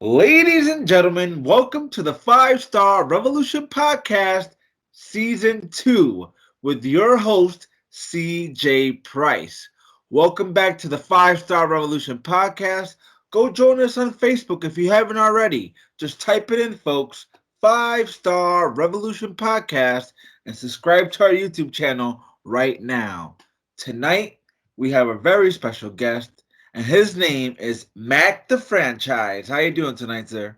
Ladies and gentlemen, welcome to the Five Star Revolution Podcast, Season 2, with your host, CJ Price. Welcome back to the Five Star Revolution Podcast. Go join us on Facebook if you haven't already. Just type it in, folks. Five Star Revolution Podcast and subscribe to our YouTube channel right now. Tonight, we have a very special guest and his name is Mack The Franchise. How you doing tonight, sir?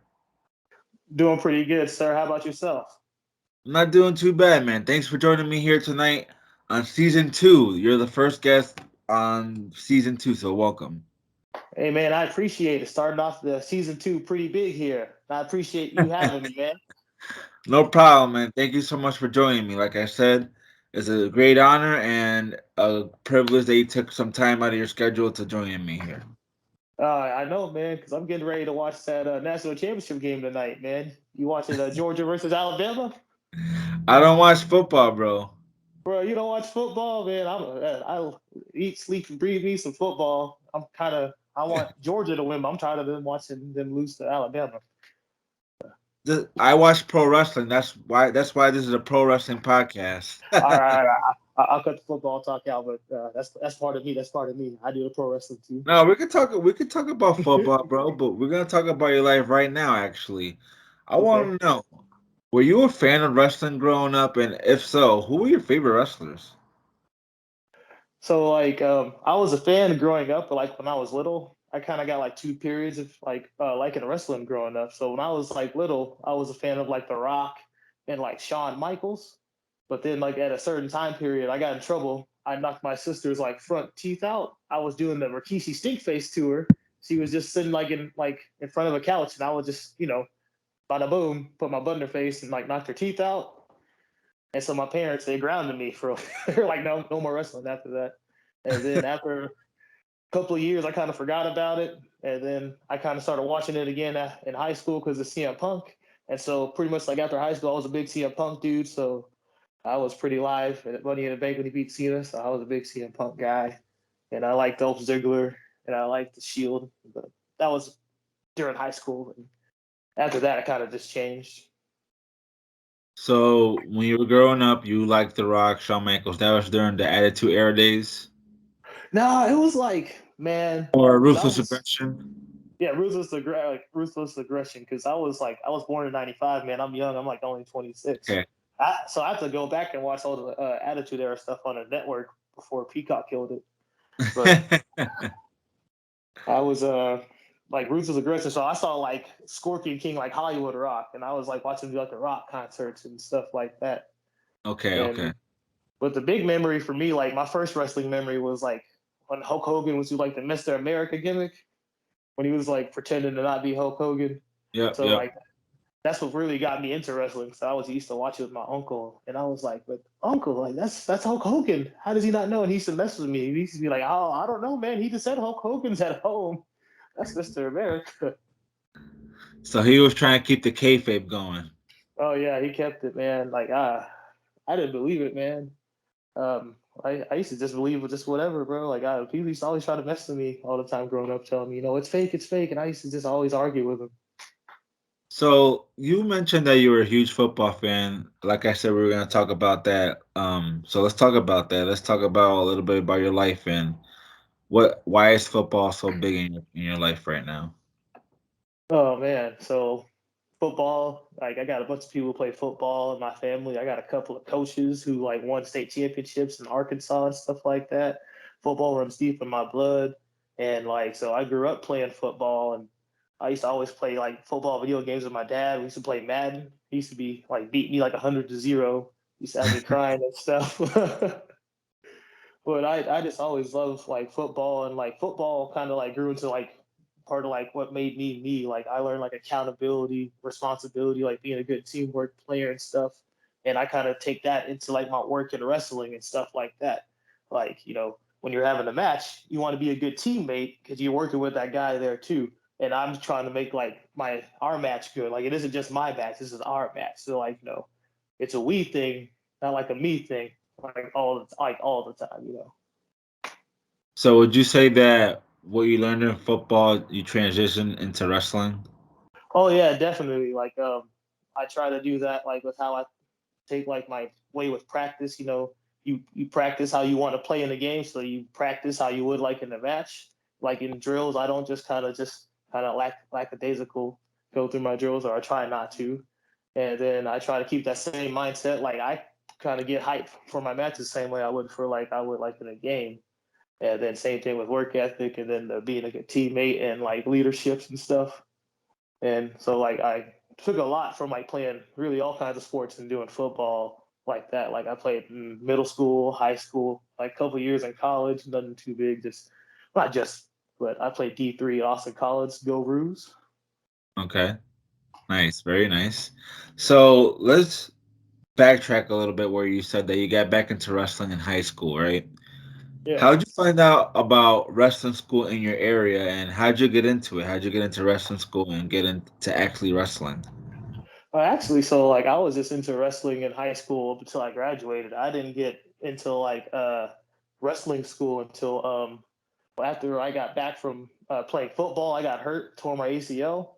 Doing pretty good, sir. How about yourself? I'm not doing too bad, man. Thanks for joining me here tonight on season 2. You're the first guest on season 2, so welcome. Hey, man, I appreciate it. Starting off the season two pretty big here. I appreciate you having me, man. No problem, man. Thank you so much for joining me. Like I said, it's a great honor and a privilege that you took some time out of your schedule to join me here. I know, man, because I'm getting ready to watch that national championship game tonight, man. You watching Georgia versus Alabama? I don't watch football, bro. Bro, you don't watch football, man. I eat, sleep, and breathe me some football. I want Georgia to win, but I'm tired of them watching them lose to Alabama. I watch pro wrestling. That's why this is a pro wrestling podcast. All right, I'll cut the football talk out, but that's part of me. That's part of me. I do the pro wrestling too. No, we could talk about football, bro, but we're gonna talk about your life right now, actually. I Okay. wanna know, were you a fan of wrestling growing up? And if so, who were your favorite wrestlers? So I was a fan growing up, but like when I was little, I kind of got like two periods of liking wrestling growing up. So when I was like little, I was a fan of like The Rock and like Shawn Michaels. But then like at a certain time period, I got in trouble. I knocked my sister's like front teeth out. I was doing the Rikishi Stinkface tour. She was just sitting like in front of a couch, and I was just bada boom, put my butt in her face and like knocked her teeth out. And so my parents, they grounded me for they're like, no more wrestling after that. And then after a couple of years, I kind of forgot about it. And then I kind of started watching it again in high school because of CM Punk. And so pretty much like after high school, I was a big CM Punk dude. So I was pretty live at Money in the Bank when he beat Cena. So I was a big CM Punk guy. And I liked Dolph Ziggler and I liked the Shield. But that was during high school. And after that, it kind of just changed. So when you were growing up, you liked The Rock, Shawn Michaels. That was during the Attitude Era days, No, it was like, man, or because I Ruthless was Aggression. yeah, ruthless aggression. Because I was born in '95, man. I'm young. I'm like only 26. Okay. So I have to go back and watch all the Attitude Era stuff on the network before Peacock killed it. But I was like ruthless aggression. So I saw like Scorpion King, like Hollywood Rock, and I was like watching like the rock concerts and stuff like that. Okay, okay. And but the big memory for me, like my first wrestling memory was like when Hulk Hogan was doing like the Mr. America gimmick when he was like pretending to not be Hulk Hogan. Yep, So yep. like that's what really got me into wrestling. So I was used to watch it with my uncle, and I was like, "But uncle, like that's Hulk Hogan. How does he not know?" And he used to mess with me. He used to be like, "Oh, I don't know, man. He just said Hulk Hogan's at home. That's Mr. America." So he was trying to keep the kayfabe going. Oh yeah, he kept it, man. Like I didn't believe it, man. I used to just believe with just whatever, bro. Like people used to always try to mess with me all the time growing up, telling me, it's fake, and I used to just always argue with them. So you mentioned that you were a huge football fan. Like I said, we were gonna talk about that. So let's talk about that. Let's talk about a little bit about your life and why is football so big in your life right now? Oh man, so football, like I got a bunch of people who play football in my family. I got a couple of coaches who like won state championships in Arkansas and stuff like that. Football runs deep in my blood. And like so I grew up playing football, and I used to always play like football video games with my dad. We used to play Madden. He used to be like beat me like 100-0. He used to have me crying and stuff. But I just always loved like football, and like football kind of like grew into like part of like what made me me. Like I learned like accountability, responsibility, like being a good teamwork player and stuff. And I kind of take that into like my work in wrestling and stuff like that. Like, when you're having a match, you want to be a good teammate because you're working with that guy there too. And I'm trying to make like our match good. Like it isn't just my match, this is our match. So like, it's a we thing, not like a me thing, like all the time. So would you say that what you learned in football you transitioned into wrestling? Oh yeah, definitely. I try to do that like with how I take like my way with practice. You practice how you want to play in the game, so you practice how you would like in the match. Like in drills, I don't just kind of lackadaisical go through my drills, or I try not to. And then I try to keep that same mindset. Like I kind of get hyped for my matches the same way I would like in a game. And then same thing with work ethic, and then being a good teammate and like leaderships and stuff. And so like I took a lot from like playing really all kinds of sports and doing football like that. Like I played in middle school, high school, like a couple years in college, nothing too big, just not just, but I played D3 at Austin College, Go Roos. Okay, nice, very nice. So let's backtrack a little bit where you said that you got back into wrestling in high school, right? Yeah. How'd you find out about wrestling school in your area, and how'd you get into it? How'd you get into wrestling school and get into actually wrestling? Actually, so like I was just into wrestling in high school up until I graduated. I didn't get into like wrestling school until after I got back from playing football. I got hurt, tore my ACL.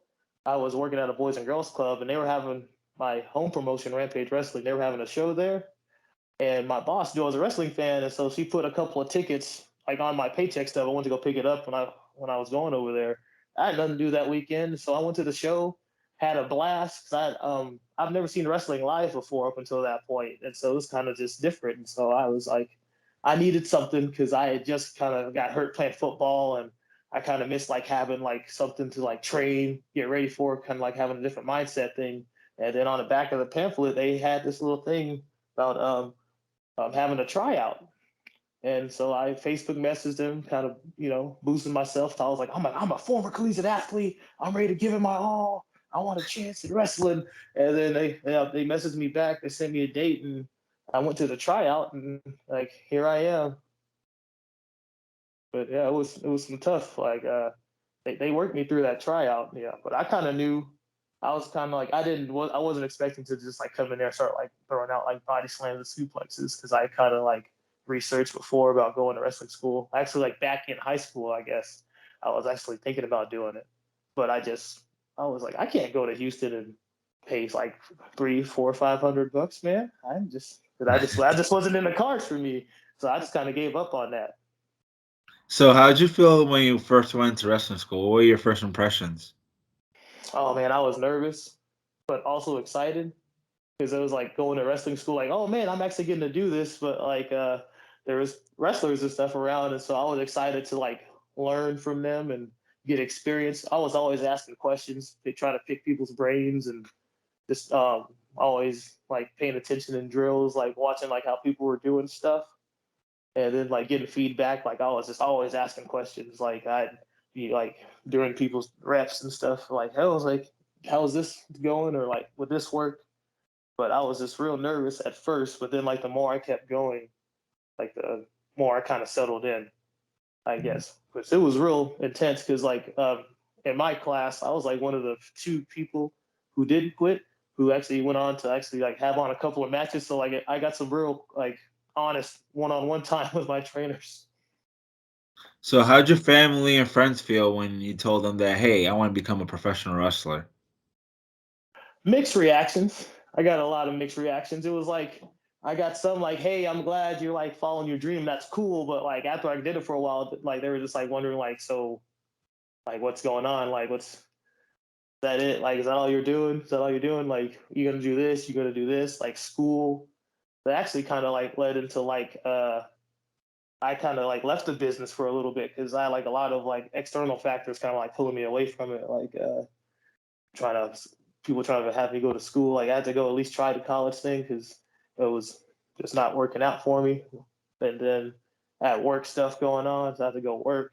I was working at a boys and girls club, and they were having my home promotion, Rampage Wrestling. They were having a show there, and my boss was a wrestling fan, and so she put a couple of tickets like on my paycheck stub. I went to go pick it up when I was going over there. I had nothing to do that weekend, so I went to the show, had a blast. I've never seen wrestling live before up until that point, and so it was kind of just different. And so I was like, I needed something because I had just kind of got hurt playing football, and I kind of missed like having like something to like train, get ready for, kind of like having a different mindset thing. And then on the back of the pamphlet, they had this little thing about having a tryout. And so I Facebook messaged him, kind of, boosting myself. So I was like, I'm a former collegiate athlete. I'm ready to give it my all. I want a chance at wrestling. And then they messaged me back. They sent me a date, and I went to the tryout, and like here I am. But yeah, it was some tough. They worked me through that tryout. Yeah, but I kind of knew. I was kind of like I wasn't expecting to just like come in there and start like throwing out like body slams and suplexes, because I kind of like researched before about going to wrestling school. Actually, like back in high school, I guess I was actually thinking about doing it, but I was like, I can't go to Houston and pay like 3, 4, 500 bucks, man. I just wasn't in the cards for me, so I just kind of gave up on that. So how'd you feel when you first went to wrestling school? What were your first impressions? Oh man, I was nervous, but also excited, because it was like going to wrestling school. Like, oh man, I'm actually getting to do this. But like, there was wrestlers and stuff around, and so I was excited to like learn from them and get experience. I was always asking questions. They try to pick people's brains, and just always like paying attention in drills, like watching like how people were doing stuff, and then like getting feedback. Like I was just always asking questions. Like I'd be like during people's reps and stuff. Like I was like, how's this going, or like would this work? But I was just real nervous at first. But then like the more I kept going, like the more I kind of settled in, I guess. Because it was real intense. Because like in my class, I was like one of the two people who didn't quit, who actually went on to actually like have on a couple of matches. So like I got some real like honest one-on-one time with my trainers. So how'd your family and friends feel when you told them that, hey, I want to become a professional wrestler? Mixed reactions. I got a lot of mixed reactions. It was like I got some like, "Hey, I'm glad you're like following your dream. That's cool." But like after I did it for a while, like they were just like wondering like, "So, like, what's going on? Like, what's that? It like, is that all you're doing? Is that all you're doing? Like, you gonna do this? You gonna do this? Like school?" That actually kind of like led into like I kind of like left the business for a little bit, because I like a lot of like external factors kind of like pulling me away from it, like trying to people trying to have me go to school. Like I had to go at least try the college thing, because it was just not working out for me. And then I had work stuff going on, so I had to go work.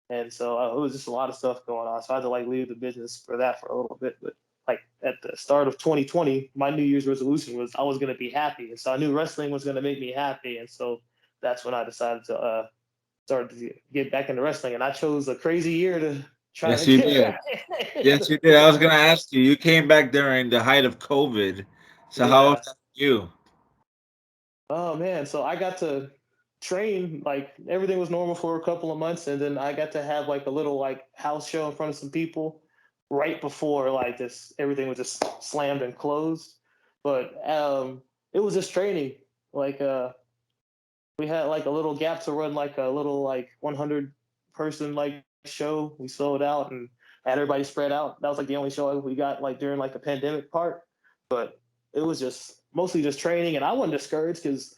And so it was just a lot of stuff going on. So I had to like leave the business for that for a little bit. But like at the start of 2020, my New Year's resolution was I was going to be happy. And so I knew wrestling was going to make me happy. And so that's when I decided to start to get back into wrestling. And I chose a crazy year to try Yes, to you get did. back Yes, into you did. I was gonna wrestling. ask you. You came back during the height of COVID. So how was Yeah. that for you? Oh man. So I got to train, like everything was normal for a couple of months, and then I got to have like a little like house show in front of some people. right before like this everything was just slammed and closed. But it was just training. Like we had like a little gap to run like a little like 100 person like show. We sold out and had everybody spread out. That was like the only show we got like during like the pandemic part. But it was just mostly just training, and I wasn't discouraged because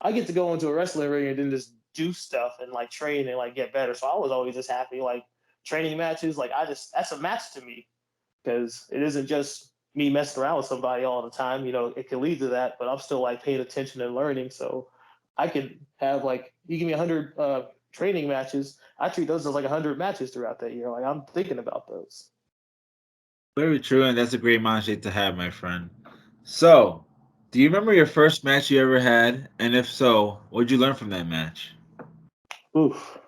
I get to go into a wrestling ring and then just do stuff and like train and like get better. So I was always just happy. Like training matches, like I just that's a match to me because it isn't just me messing around with somebody all the time. You know, it can lead to that, but I'm still like paying attention and learning. So I could have like you give me 100 training matches. I treat those as like 100 matches throughout that year. Like I'm thinking about those. Very true, and that's a great mindset to have, my friend. So, do you remember your first match you ever had? And if so, what did you learn from that match? Oof,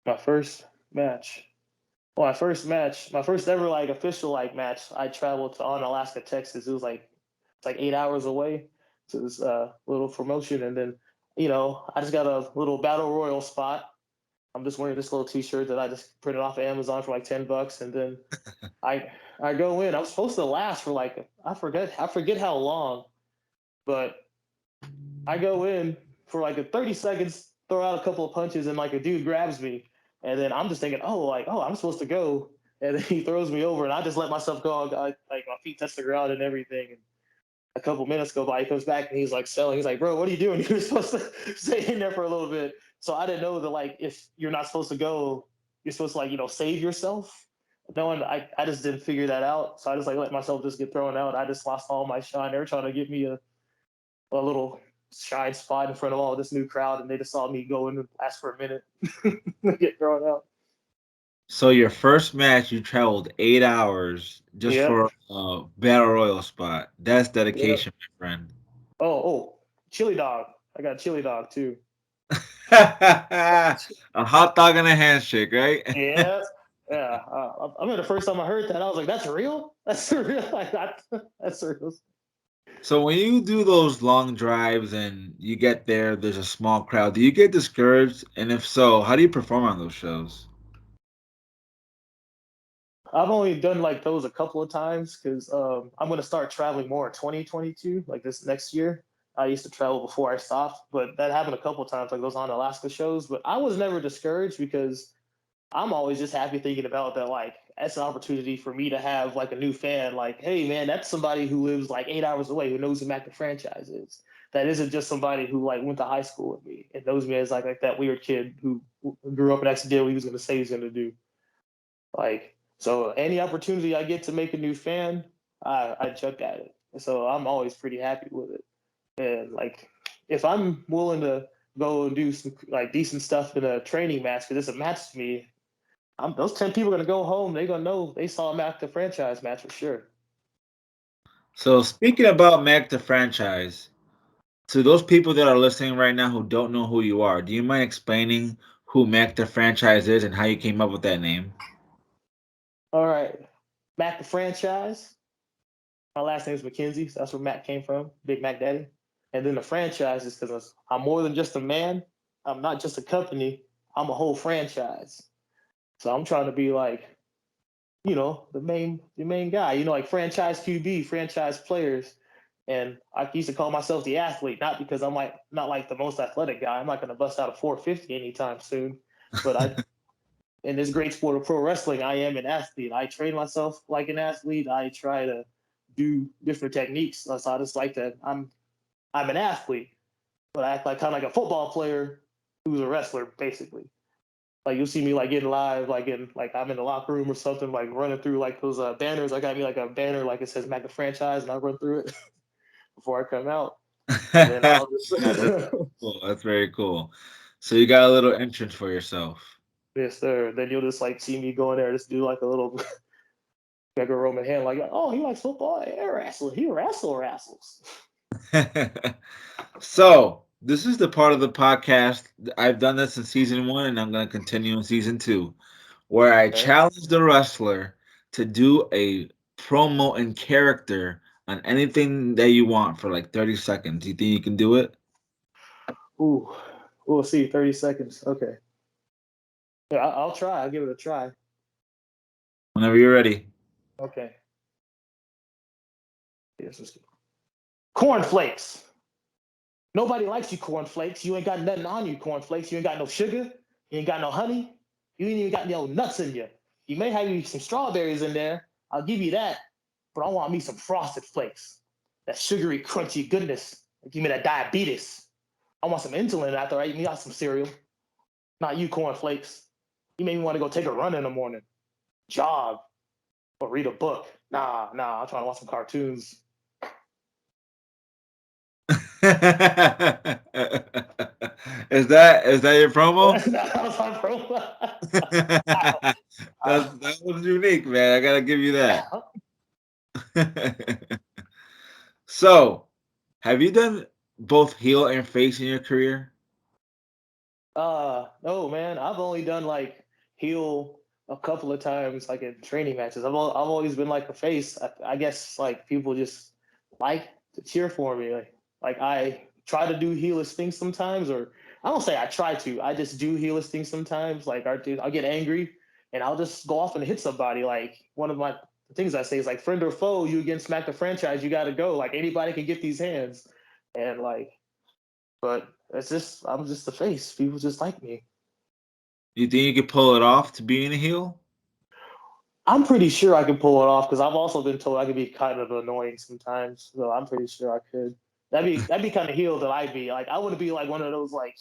my first match. Well, my first ever like official like match. I traveled to on Alaska, Texas. It was like it's like 8 hours away to this little promotion, and then I just got a little battle royal spot. I'm just wearing this little T-shirt that I just printed off of Amazon for like $10, and then I I go in. I was supposed to last for like I forget how long, but I go in for like a 30 seconds, throw out a couple of punches, and like a dude grabs me, and then I'm just thinking, oh, I'm supposed to go, and then he throws me over, and I just let myself go. Like my feet touch the ground and everything. And a couple minutes go by, he comes back and he's like selling. He's like, bro, what are you doing? You were supposed to stay in there for a little bit. So I didn't know that like if you're not supposed to go, you're supposed to like save yourself. No one, I just didn't figure that out. So I just like let myself just get thrown out. I just lost all my shine. They were trying to give me a little shine spot in front of all this new crowd, and they just saw me go in and last for a minute, get thrown out. So, your first match, you traveled 8 hours just Yep, for a battle royal spot. That's yep. dedication, my friend. Oh, chili dog. I got chili dog too. A hot dog and a handshake, right? Yeah, yeah. I remember the first time I heard that, I was like, "That's real. That's real. Like that's real." So when you do those long drives and you get there, there's a small crowd. Do you get discouraged? And if so, how do you perform on those shows? I've only done like those a couple of times because I'm going to start traveling more in 2022, like this next year. I used to travel before I stopped, but that happened a couple of times, like those on Alaska shows. But I was never discouraged because I'm always just happy thinking about that. Like that's an opportunity for me to have like a new fan. Like, hey man, that's somebody who lives like 8 hours away who knows who Mack The Franchise is. That isn't just somebody who like went to high school with me and knows me as like that weird kid who grew up and actually did what he was going to say he was going to do. Like, so any opportunity I get to make a new fan, I chuck at it. So I'm always pretty happy with it. And like, if I'm willing to go and do some like decent stuff in a training match because it's a match to me, those 10 people are gonna go home. They're gonna know they saw a Mac the franchise match for sure. So speaking about Mac the franchise, to those people that are listening right now who don't know who you are, do you mind explaining who Mac the franchise is and how you came up with that name? All right, Mac the franchise. My last name is McKenzie, so that's where Mac came from, Big Mac Daddy. And then the franchise is because I'm more than just a man. I'm not just a company. I'm a whole franchise. So I'm trying to be like, the main guy. Like franchise QB, franchise players. And I used to call myself the athlete, not because I'm like not like the most athletic guy. I'm not going to bust out a 450 anytime soon. But in this great sport of pro wrestling, I am an athlete. I train myself like an athlete. I try to do different techniques. So I just like that. I'm an athlete, but I act like kind of like a football player who's a wrestler, basically. Like you'll see me like getting live, like in like I'm in the locker room or something, like running through like those banners. I got me like a banner, like it says Mac the Franchise, and I run through it before I come out, and then I'll just That's cool. That's very cool. So you got a little entrance for yourself. yes, sir. Then you'll just like see me go in there, just do like a little Greco Roman hand, like, oh, he likes football, yeah, wrestling, he wrestles. So, this is the part of the podcast. I've done this in season one, and I'm going to continue in season two, where I Okay. challenge the wrestler to do a promo in character on anything that you want for like 30 seconds. Do you think you can do it? Ooh, we'll see. 30 seconds. Okay. Yeah, I'll try. I'll give it a try. Whenever you're ready. Okay. Yes, let's go. Cornflakes. Nobody likes you, cornflakes. You ain't got nothing on you, cornflakes. You ain't got no sugar. You ain't got no honey. You ain't even got no nuts in you. You may have you some strawberries in there. I'll give you that. But I want me some frosted flakes. That sugary, crunchy goodness. Give me that diabetes. I want some insulin after I eat me out some cereal. Not you, cornflakes. You made me want to go take a run in the morning, jog, or read a book. Nah, I'm trying to watch some cartoons. Is that your promo? That was my profile. That was unique, man. I gotta give you that. So, have you done both heel and face in your career? No, man. I've only done like heel a couple of times, like in training matches. I've always been like a face. I guess like people just like to cheer for me. Like I try to do heelish things sometimes, or I don't say I try to. I just do heelish things sometimes. Like I'll get angry and I'll just go off and hit somebody. Like one of my things I say is like friend or foe, you against Mack the Franchise, you got to go. Like anybody can get these hands, and like, but it's just I'm just the face. People just like me. You think you could pull it off to being a heel? I'm pretty sure I can pull it off because I've also been told I can be kind of annoying sometimes. So I'm pretty sure I could. That'd be kind of heel that I'd be. Like I wouldn't be like one of those like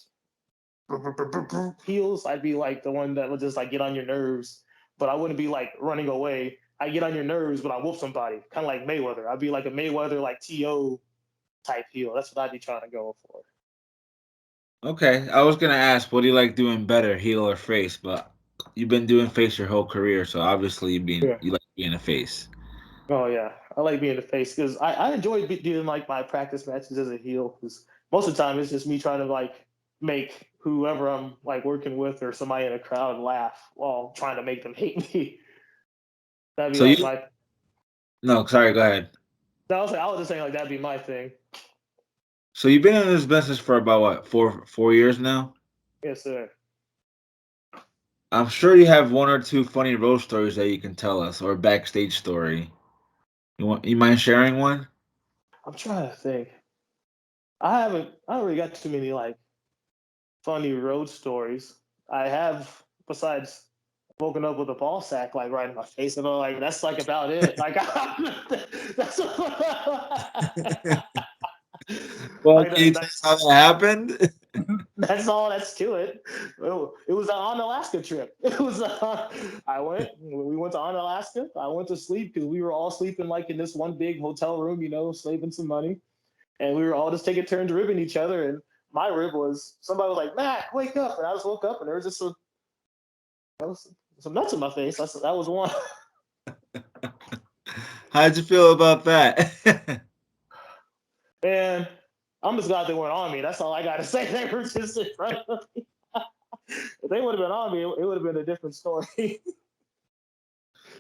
heels. I'd be like the one that would just like get on your nerves, but I wouldn't be like running away. I get on your nerves, but I whoop somebody, kind of like Mayweather. I'd be like a Mayweather like To type heel. That's what I'd be trying to go for. Okay, I was gonna ask, what do you like doing better, heel or face? But you've been doing face your whole career, so obviously Yeah. you like being a face. Oh yeah, I like being the face because I enjoy doing like my practice matches as a heel because most of the time it's just me trying to like make whoever I'm like working with or somebody in a crowd laugh while trying to make them hate me. That'd be So like you my. no, sorry, go ahead. I was just saying like that'd be my thing. So you've been in this business for about what, four years now? Yes, sir. I'm sure you have one or two funny road stories that you can tell us, or a backstage story. You mind sharing one? I'm trying to think. I don't really got too many like funny road stories. I have besides woken up with a ball sack like right in my face and all like that's like about it. Like that's Well, like can you tell us how that happened? that's all that's to it. It was on Alaska trip. It was we went to on Alaska. I went to sleep because we were all sleeping like in this one big hotel room, saving some money, and we were all just taking turns ribbing each other. And my rib was somebody was like, "Matt, wake up!" And I just woke up, and there was just some nuts in my face. That was one. How'd you feel about that? And I'm just glad they weren't on me. That's all I got to say. They were just in front of me. If they would have been on me, it would have been a different story.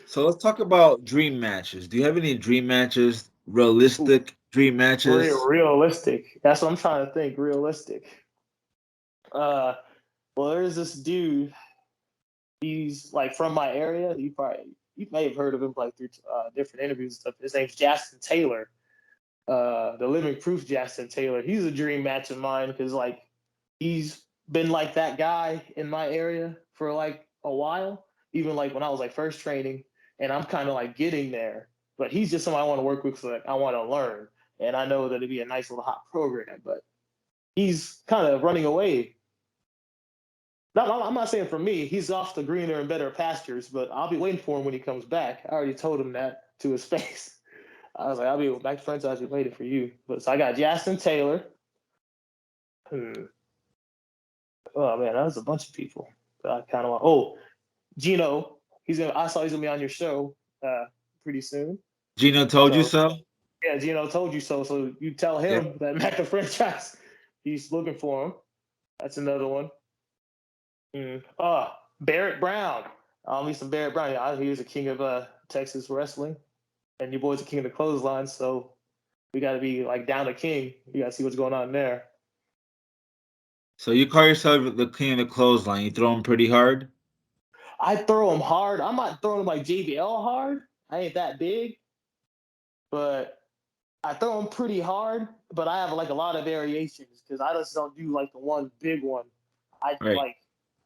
So let's talk about dream matches. Do you have any dream matches? Realistic dream matches? Realistic. That's what I'm trying to think. Realistic. Uh, well, there's this dude. He's like from my area. You may have heard of him like through different interviews and stuff. His name's Justin Taylor. The living proof Justin Taylor. He's a dream match of mine because like he's been like that guy in my area for like a while. Even like when I was like first training, and I'm kind of like getting there. But he's just someone I want to work with, so like, I want to learn, and I know that it'd be a nice little hot program. But he's kind of running away. I'm not saying for me, he's off the greener and better pastures, but I'll be waiting for him when he comes back. I already told him that to his face. I was like, I'll be back to franchise waiting for you. But so I got Justin Taylor. Hmm. Oh man, that was a bunch of people. I kind of want. Oh, Gino. I saw he's gonna be on your show pretty soon. Gino told you So so? yeah, Gino told you so. So you tell Yeah. him that Mack the Franchise, he's looking for him. That's another one. Barrett Brown. He's some Barrett Brown. Yeah, he's a king of Texas wrestling, and your boy's a king of the clothesline. So we got to be like down the king. You got to see what's going on there. So you call yourself the king of the clothesline. You throw him pretty hard? I throw them hard. I'm not throwing them like JBL hard. I ain't that big, but I throw them pretty hard. But I have like a lot of variations because I just don't do like the one big one. I Right. like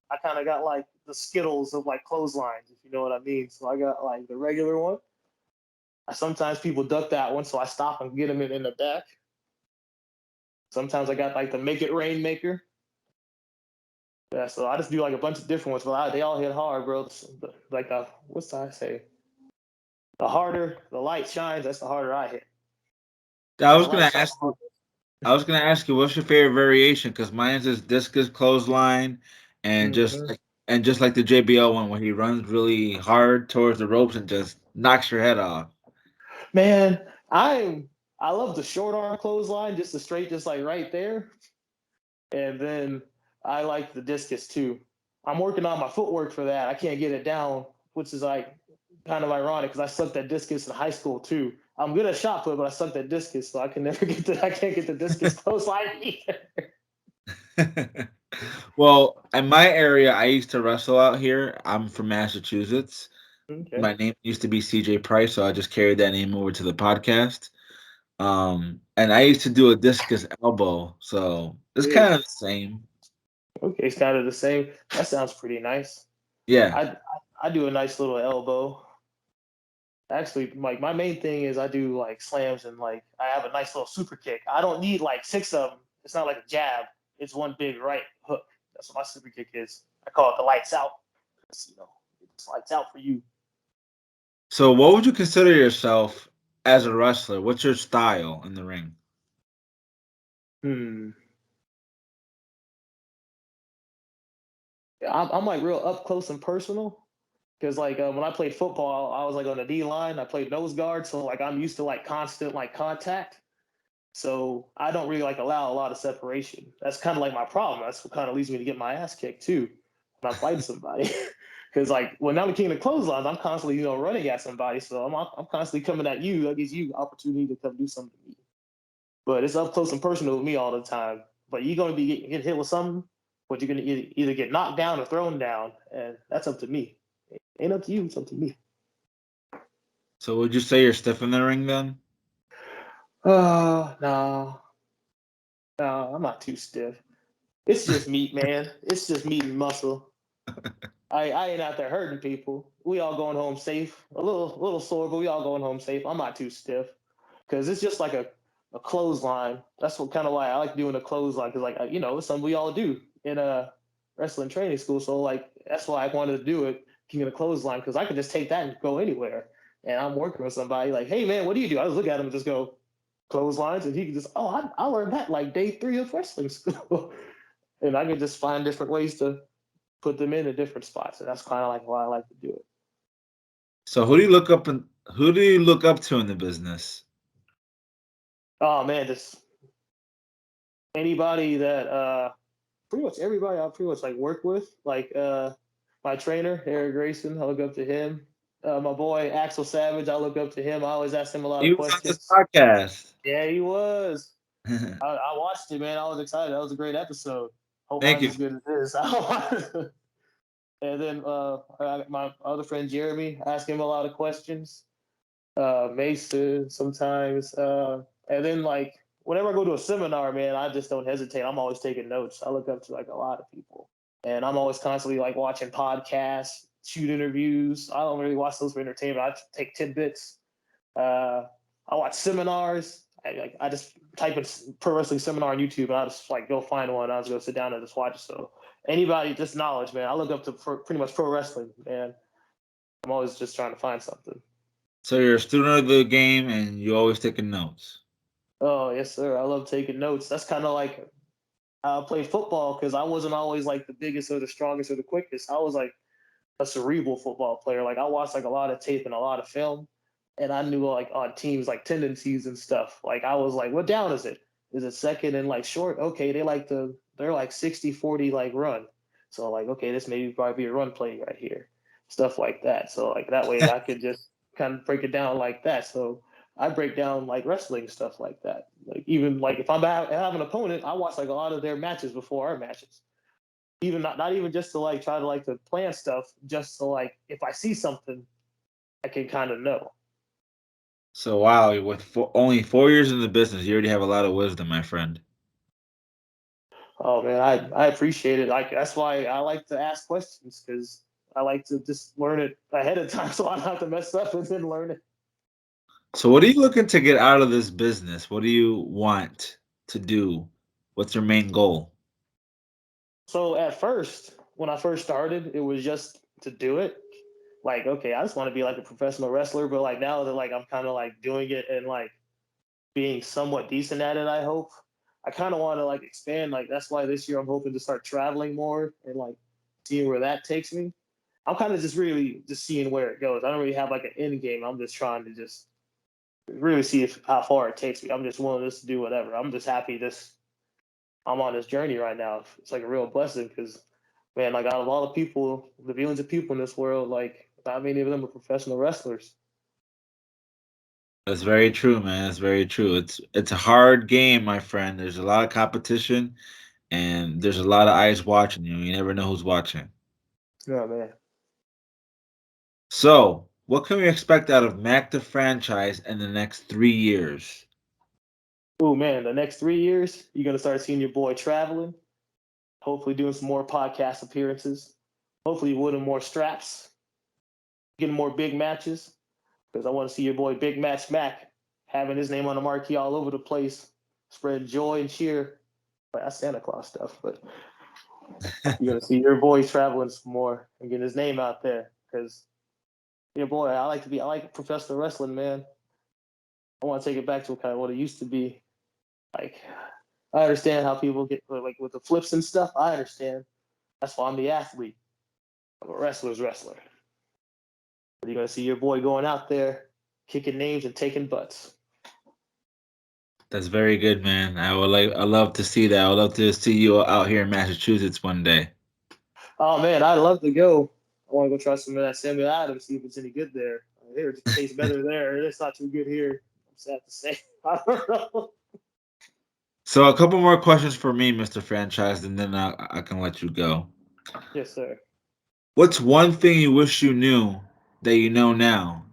I kind of got like the Skittles of like clotheslines, if you know what I mean. So I got like the regular one. Sometimes people duck that one, so I stop and get them in the back. Sometimes I got like the Make It Rain maker. Yeah, so I just do like a bunch of different ones, but they all hit hard, bro. Like what's I say? The harder the light shines, that's the harder I hit. I And was the gonna light shines ask hard. you. I was gonna ask you what's your favorite variation because mine's is discus clothesline, and Mm-hmm. just like the JBL one where he runs really hard towards the ropes and just knocks your head off. Man, I love the short arm clothesline, just the straight, just like right there. And then I like the discus too. I'm working on my footwork for that. I can't get it down, which is like kind of ironic because I sucked at discus in high school too. I'm good at shot put, but I sucked at discus, so I can never I can't get the discus clothesline either. Well, in my area, I used to wrestle out here. I'm from Massachusetts. Okay. My name used to be CJ Price, so I just carried that name over to the podcast. And I used to do a discus elbow, so it's Big. kind of the same. Okay, it's kind of the same. That sounds pretty nice. Yeah. I do a nice little elbow. Actually, like my main thing is I do like slams and like I have a nice little super kick. I don't need like six of them. It's not like a jab. It's one big right hook. That's what my super kick is. I call it the lights out. It's lights out for you. So, what would you consider yourself as a wrestler? What's your style in the ring? Hmm. I'm like real up close and personal because like when I played football, I was like on the D line. I played nose guard, so like I'm used to like constant like contact. So I don't really like allow a lot of separation. That's kind of like my problem. That's what kind of leads me to get my ass kicked too when I'm fighting somebody. Because like when I'm the king of clotheslines, I'm constantly running at somebody. So I'm constantly coming at you. That gives you opportunity to come do something to me. But it's up close and personal with me all the time. But you're gonna be getting hit with something, but you're gonna either get knocked down or thrown down, and that's up to me. It ain't up to you. It's up to me. So, would you say you're stiff in the ring then? No, no, I'm not too stiff. It's just meat, man. It's just meat and muscle. I ain't out there hurting people. We all going home safe. A little sore, but we all going home safe. I'm not too stiff because it's just like a clothesline. That's what kind of why I like doing a clothesline because like it's something we all do in a wrestling training school. So like that's why I wanted to do it, king of the clothesline, because I could just take that and go anywhere. And I'm working with somebody like, hey man, what do you do? I just look at him and just go clotheslines, and he can just I learned that like day 3 of wrestling school. And I can just find different ways to put them in different spots, and that's kind of like why I like to do it. So, who do you look up to in the business? Oh man, just anybody that pretty much everybody I pretty much like work with, like my trainer Eric Grayson, I look up to him. My boy Axel Savage, I look up to him. I always ask him a lot He of was on this questions. podcast. Yeah, he was. I watched it, man. I was excited. That was a great episode. Hope Thank mine's you. as good as this. And then my other friend Jeremy, I ask him a lot of questions. Mason sometimes. And then like whenever I go to a seminar, man, I just don't hesitate. I'm always taking notes. I look up to like a lot of people, and I'm always constantly like watching podcasts, shoot interviews. I don't really watch those for entertainment. I take tidbits. Uh, I watch seminars. I just type in pro wrestling seminar on YouTube, and I just like go find one. I just go sit down and just watch it. So anybody, just knowledge, man. I look up to pretty much pro wrestling, man. I'm always just trying to find something. So, you're a student of the game and you always taking notes. Oh yes, sir. I love taking notes. That's kind of like I played football because I wasn't always like the biggest or the strongest or the quickest. I was like a cerebral football player. Like I watched like a lot of tape and a lot of film, and I knew like on teams like tendencies and stuff. Like I was like, what down is it? Is it second and like short? Okay, they're like 60-40 like run. So like okay, this maybe probably be a run play right here, stuff like that. So like that way I could just kind of break it down like that. So I break down like wrestling stuff like that. Like even like if I have an opponent, I watch like a lot of their matches before our matches. even not even just to like try to like to plan stuff, just so like if I see something, I can kind of know. So wow, with only 4 years in the business, you already have a lot of wisdom, my friend. Oh man, I appreciate it. Like that's why I like to ask questions because I like to just learn it ahead of time so I don't have to mess up and then learn it. So what are you looking to get out of this business? What do you want to do? What's your main goal? So at first, when I first started, it was just to do it. Like, okay, I just want to be like a professional wrestler, but like now that like I'm kind of like doing it and like being somewhat decent at it, I hope. I kind of want to like expand. Like that's why this year I'm hoping to start traveling more and like seeing where that takes me. I'm kind of just really just seeing where it goes. I don't really have like an end game. I'm just trying to just really see if how far it takes me. I'm just willing just to do whatever. I'm just happy this I'm on this journey right now. It's like a real blessing because man, like out of all the people, the billions of people in this world, like not many of them are professional wrestlers. That's very true, man. That's very true. It's a hard game, my friend. There's a lot of competition and there's a lot of eyes watching you. You never know who's watching. Yeah, man. So, what can we expect out of Mac the franchise in the next 3 years? Oh man, the next 3 years, you're gonna start seeing your boy traveling, hopefully doing some more podcast appearances, hopefully winning more straps, getting more big matches, because I want to see your boy Big Match Mac having his name on the marquee all over the place, spreading joy and cheer. But that's Santa Claus stuff, but you're gonna see your boy traveling some more and getting his name out there. Because your boy, I like professional wrestling, man. I want to take it back to kind of what it used to be. Like I understand how people get like with the flips and stuff. I understand. That's why I'm the athlete. I'm a wrestler's wrestler. But you're gonna see your boy going out there, kicking names and taking butts. That's very good, man. I love to see that. I would love to see you out here in Massachusetts one day. Oh man, I'd love to go. I want to go try some of that Samuel Adams, see if it's any good there. I hear it tastes better there. It's not too good here. I'm sad to say. I don't know. So, a couple more questions for me, Mr. Franchise, and then I can let you go. Yes, sir. What's one thing you wish you knew that you know now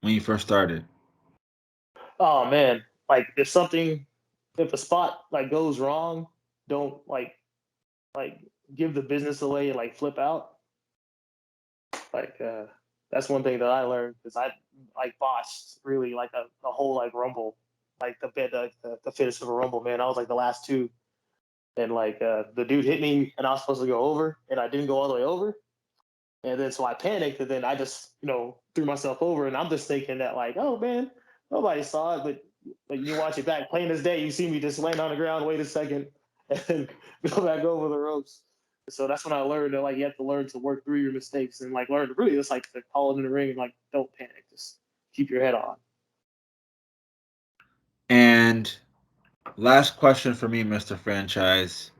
when you first started? Oh man, like if a spot like goes wrong, don't like give the business away and like flip out. Like that's one thing that I learned because I like botched really like a whole like rumble, like the finish of a rumble. Man, I was like the last two, and like the dude hit me, and I was supposed to go over, and I didn't go all the way over, and then so I panicked, and then I just threw myself over, and I'm just thinking that like, oh man, nobody saw it, but like you watch it back, plain as day, you see me just land on the ground, wait a second, and then go back over the ropes. So that's when I learned that like you have to learn to work through your mistakes and like learn to really just like to call it in the ring and like don't panic, just keep your head on. And last question for me, Mr. Franchise.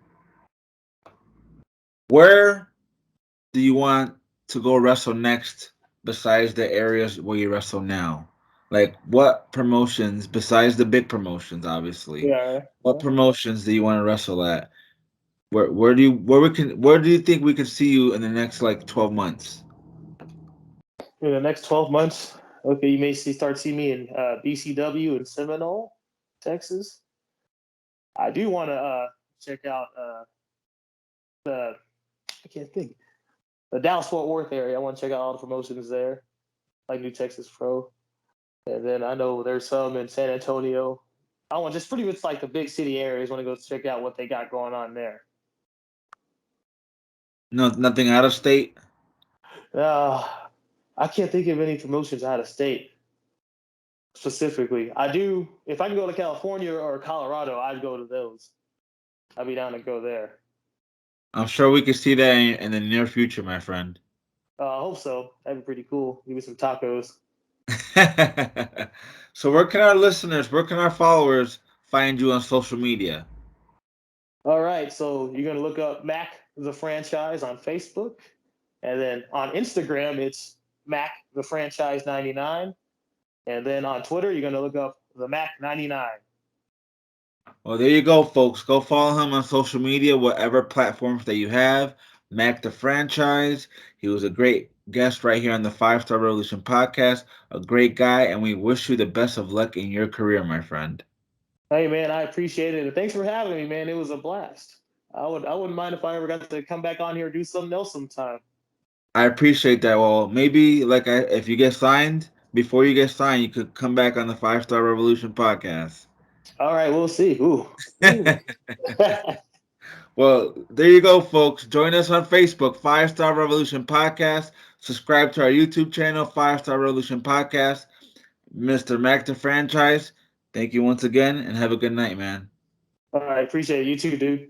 Where do you want to go wrestle next besides the areas where you wrestle now? Like, what promotions, besides the big promotions, obviously, Yeah. what promotions do you want to wrestle at? Where do you think we can see you in the next like 12 months? In the next 12 months, okay, you may start seeing me in BCW in Seminole, Texas. I do want to check out the I can't think the Dallas Fort Worth area. I want to check out all the promotions there, like New Texas Pro, and then I know there's some in San Antonio. I want just pretty much like the big city areas. Want to go check out what they got going on there. No, nothing out of state. Uh, I can't think of any promotions out of state specifically. I do if I can go to California or Colorado, I'd go to those. I'd be down to go there. I'm sure we can see that in the near future, my friend. I hope so. That'd be pretty cool. Give me some tacos. So, where can our listeners, where can our followers find you on social media? All right, so you're gonna look up Mac the Franchise on Facebook, and then on Instagram it's Mac the Franchise 99, and then on Twitter you're gonna look up the Mac 99. Well, there you go, folks. Go follow him on social media, whatever platforms that you have. Mack The Franchise. He was a great guest right here on the Five Star Revolution podcast. A great guy, and we wish you the best of luck in your career, my friend. Hey man, I appreciate it. And thanks for having me, man. It was a blast. I wouldn't mind if I ever got to come back on here and do something else sometime. I appreciate that. Well, maybe if you get signed, before you get signed, you could come back on the Five Star Revolution podcast. All right, we'll see. Ooh. Ooh. Well, there you go, folks. Join us on Facebook, Five Star Revolution Podcast. Subscribe to our YouTube channel, Five Star Revolution Podcast. Mr. Mack the Franchise, thank you once again and have a good night, man. All right, appreciate it. You too, dude.